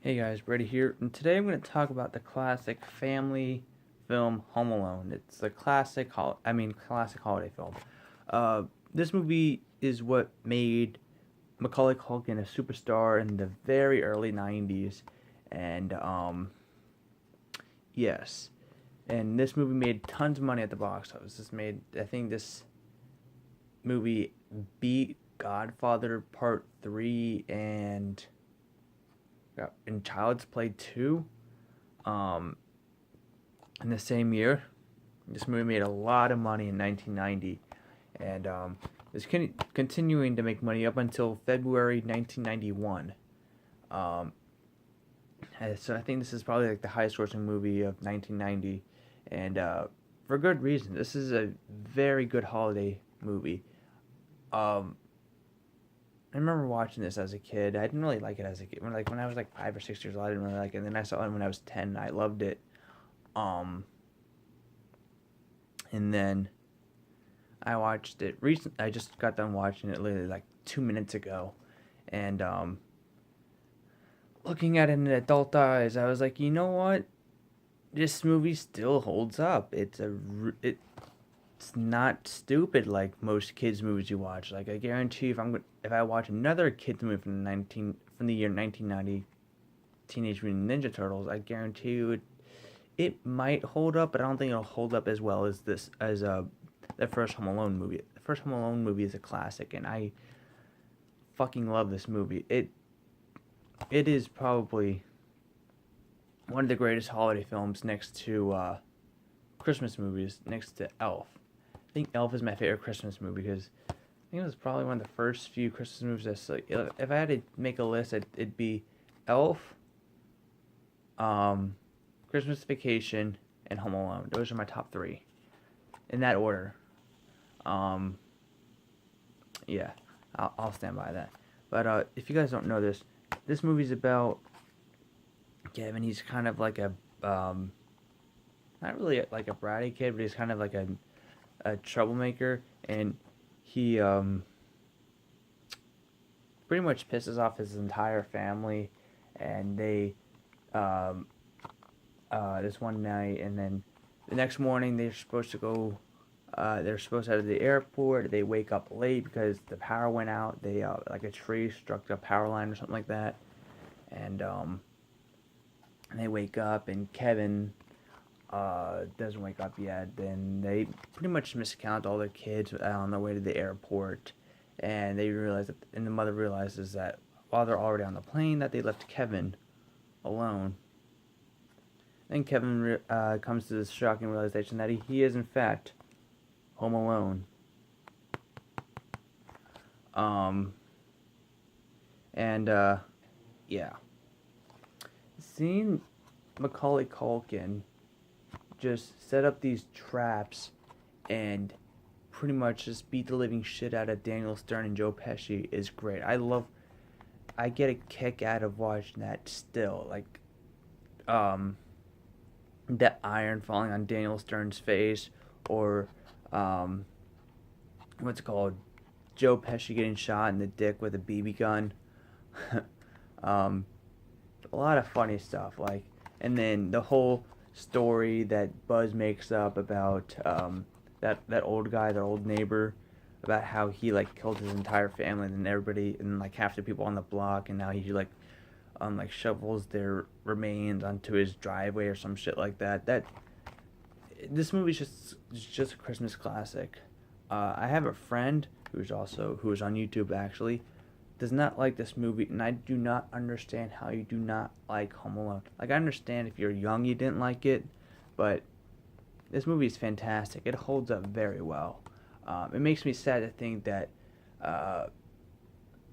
Hey guys, Brady here, and today I'm going to talk about the classic family film Home Alone. It's a classic holiday film. Uh, this movie is what made Macaulay Culkin a superstar in the very early '90s, and yes, and this movie made tons of money at the box office. I think this movie beat Godfather Part 3 and Child's Play 2. Um, in the same year. This movie made a lot of money in 1990, and is continuing to make money up until February 1991. Um, so I think this is probably like the highest grossing movie of 1990, and for good reason. This is a very good holiday movie. Um, I remember watching this as a kid. I didn't really like it as a kid. When I was like 5 or 6 years old, I didn't really like it. And then I saw it when I was 10. And I loved it. Um, and then I watched it recent. I just got done watching it literally like 2 minutes ago, and looking at it in adult eyes, I was like, you know what? This movie still holds up. It's not stupid like most kids movies you watch. Like I guarantee, if I watch another kids movie from the year 1990, Teenage Mutant Ninja Turtles, I guarantee you it might hold up, but I don't think it'll hold up as well as the first Home Alone movie. The first Home Alone movie is a classic, and I fucking love this movie. It is probably one of the greatest holiday films next to Christmas movies, next to Elf. I think Elf is my favorite Christmas movie because I think it was probably one of the first few Christmas movies I saw. If I had to make a list, it'd be Elf, um, Christmas Vacation, and Home Alone. Those are my top three in that order. Um, yeah, I'll stand by that. But if you guys don't know this, this movie's about Kevin. He's kind of like not really like a bratty kid, but he's kind of like a troublemaker, and he pretty much pisses off his entire family, and they um, this one night, and then the next morning they're supposed to go. They're supposed to head to the airport. They wake up late because the power went out. They like a tree struck a power line or something like that, and they wake up, and Kevin doesn't wake up yet. Then they pretty much miscount all their kids on their way to the airport, and and the mother realizes that while they're already on the plane, that they left Kevin alone. Then Kevin comes to this shocking realization that he is in fact home alone. Um, and yeah, seeing Macaulay Culkin just set up these traps and pretty much just beat the living shit out of Daniel Stern and Joe Pesci is great. I get a kick out of watching that still. Like, um, that iron falling on Daniel Stern's face, or, um, what's it called? Joe Pesci getting shot in the dick with a BB gun. um, a lot of funny stuff, like, and then the whole story that Buzz makes up about that old guy, that old neighbor, about how he like killed his entire family, and then everybody and like half the people on the block, and now he like shovels their remains onto his driveway or some shit like that. This movie's just a Christmas classic. I have a friend who is on YouTube actually, does not like this movie, and I do not understand how you do not like Home Alone. Like, I understand if you're young you didn't like it, but this movie is fantastic. It holds up very well. It makes me sad to think that uh,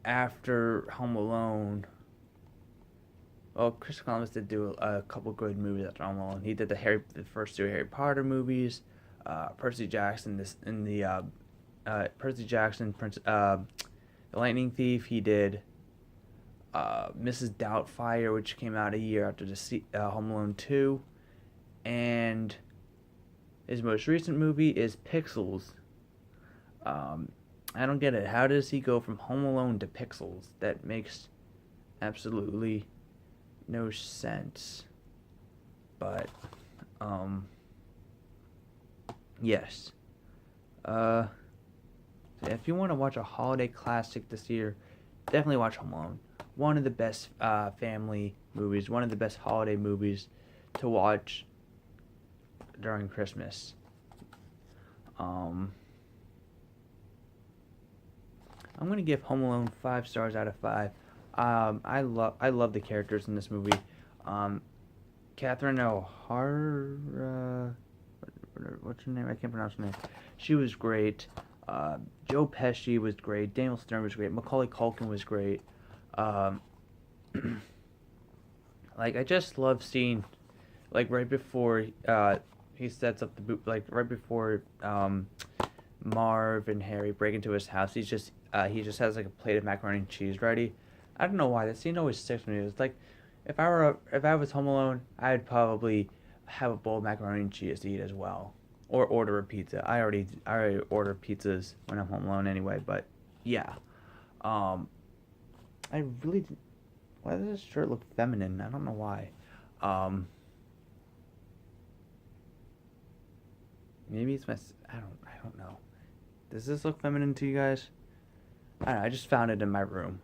after Home Alone, well, Chris Columbus did do a couple good movies after Home Alone. He did the first two Harry Potter movies, Percy Jackson, Percy Jackson, the Lightning Thief. He did Mrs. Doubtfire, which came out a year after Home Alone 2. And his most recent movie is Pixels. I don't get it. How does he go from Home Alone to Pixels? That makes absolutely no sense. But, yes. If you want to watch a holiday classic this year, definitely watch Home Alone. One of the best family movies, one of the best holiday movies to watch during Christmas. I'm gonna give Home Alone 5 stars out of 5. I love the characters in this movie. Catherine O'Hara, what's her name? I can't pronounce her name. She was great. Joe Pesci was great. Daniel Stern was great. Macaulay Culkin was great. Like, I just love seeing, like, right before he sets up the boot, like right before Marv and Harry break into his house, he just has like a plate of macaroni and cheese ready. I don't know why that scene always sticks with me. It's like if I was home alone, I'd probably have a bowl of macaroni and cheese to eat as well, or order a pizza. I already order pizzas when I'm home alone anyway. But yeah, I really. Why does this shirt look feminine? I don't know why. Maybe it's my. I don't know. Does this look feminine to you guys? I don't know. I just found it in my room.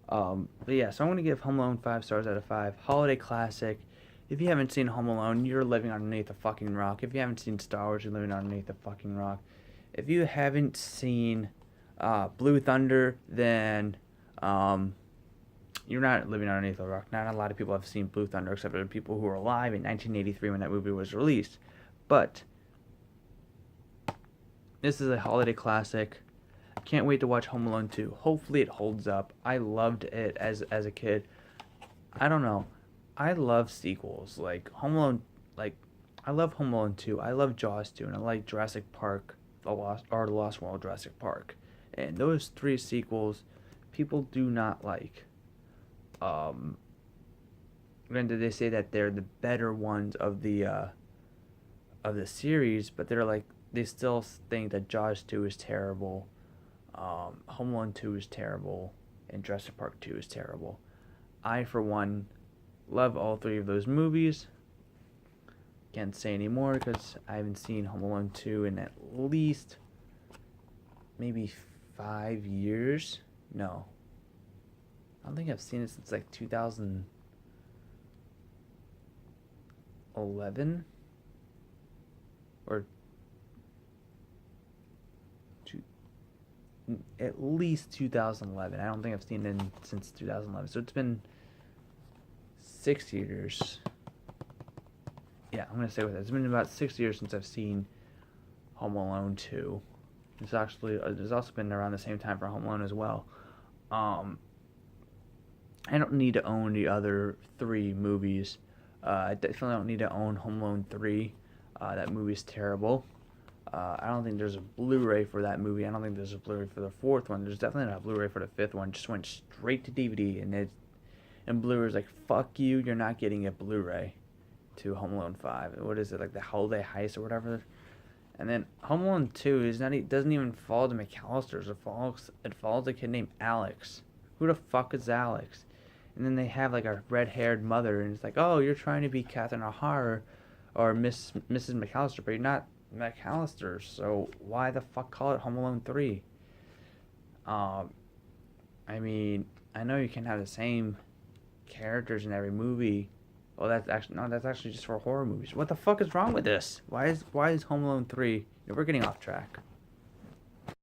But yeah, so I'm gonna give Home Alone 5 stars out of 5. Holiday classic. If you haven't seen Home Alone, you're living underneath a fucking rock. If you haven't seen Star Wars, you're living underneath a fucking rock. If you haven't seen Blue Thunder, then you're not living underneath a rock. Not a lot of people have seen Blue Thunder, except for the people who were alive in 1983 when that movie was released. But this is a holiday classic. Can't wait to watch Home Alone 2. Hopefully it holds up. I loved it as a kid. I don't know. I love sequels. Like Home Alone, like I love Home Alone 2. I love Jaws 2, and I like Jurassic Park, The Lost World Jurassic Park. And those 3 sequels people do not like. Granted, they say that they're the better ones of the series, but they still think that Jaws 2 is terrible. Home Alone 2 is terrible, and Jurassic Park 2 is terrible. I, for one, love all 3 of those movies. Can't say any more because I haven't seen Home Alone 2 in at least maybe 5 years. No. I don't think I've seen it since like 2011 or at least 2011. I don't think I've seen it since 2011. So it's been 6 years. Yeah, I'm going to stay with it. It's been about 6 years since I've seen Home Alone 2. It's also been around the same time for Home Alone as well. I don't need to own the other 3 movies. I definitely don't need to own Home Alone 3. That movie's terrible. I don't think there's a Blu-ray for that movie. I don't think there's a Blu-ray for the 4th one. There's definitely not a Blu-ray for the 5th one. It just went straight to DVD, and Blu-ray's like, fuck you, you're not getting a Blu-ray to Home Alone 5. What is it, like the Holiday Heist or whatever? And then Home Alone 2 doesn't even follow the McAllisters. It follows a kid named Alex. Who the fuck is Alex? And then they have like a red-haired mother, and it's like, oh, you're trying to be Catherine O'Hara or Mrs. McAllister, but you're not McAllister, so why the fuck call it Home Alone 3? I mean, I know you can have the same characters in every movie. Well, that's actually just for horror movies. What the fuck is wrong with this? Why is Home Alone 3? We're getting off track.